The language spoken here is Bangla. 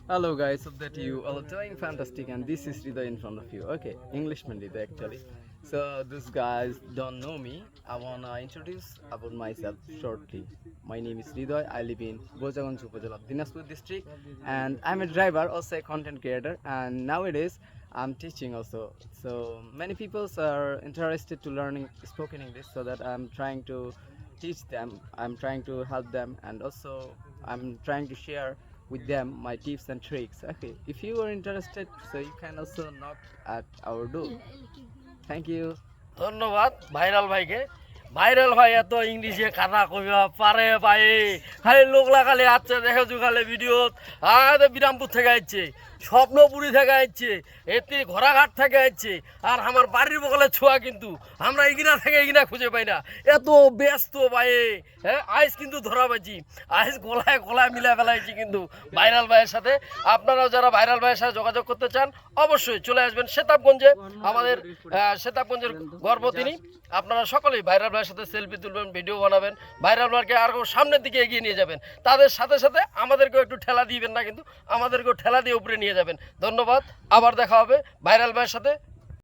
Hello guys, hope that you all are doing fantastic, and this is Rido in front of you. Okay, Englishman Rido actually. So these guys don't know me. I wanna introduce about myself shortly. My name is Ridoy. I live in Bojaganj Upazila, Dinaspur district, and I'm a driver, also a content creator. And nowadays, I'm teaching also. So many people are interested to learning spoken English, so that I'm trying to teach them. I'm trying to help them, and also I'm trying to share with them my tips and tricks. Okay, if you are interested, so you can also knock at our door. Thank you. ধন্যবাদ ভাইরাল ভাইকে। ভাইরাল ভাই এত ইংলিশে কথা কইবা পারে ভাই, খালি লোক লাগালে আছে দেখে খালি ভিডিও। বিরামপুর থেকে আসছে, স্বপ্নপুরি থেকে আসছে, এতে ঘোড়াঘাট থেকে আসছে, আর আমার বাড়ির বগলে ছোঁয়া, কিন্তু আমরা এগিনা থেকে এগিনা খুঁজে পাই না, এত ব্যস্ত ভাই। হ্যাঁ, আইস কিন্তু ধরা পাইছি, আইস গলায় গলায় মিলা ফেলাইছি কিন্তু ভাইরাল ভাইয়ের সাথে। আপনারাও যারা ভাইরাল ভাইয়ের সাথে যোগাযোগ করতে চান অবশ্যই চলে আসবেন সেতাবগঞ্জে। আমাদের সেতাবগঞ্জের গর্ব তিনি। আপনারা সকলেই ভাইরাল ভাইয়ের সাথে সেলফি তুলবেন, ভিডিও বানাবেন, ভাইরাল ভাইকে আরও সামনের দিকে এগিয়ে নিয়ে যাবেন। তাদের সাথে সাথে আমাদেরকেও একটু ঠেলা দিবেন না, কিন্তু আমাদেরকেও ঠেলা দিয়ে উপরে নিয়ে যাবেন। ধন্যবাদ, আবার দেখা হবে ভাইরাল ভাইয়ের সাথে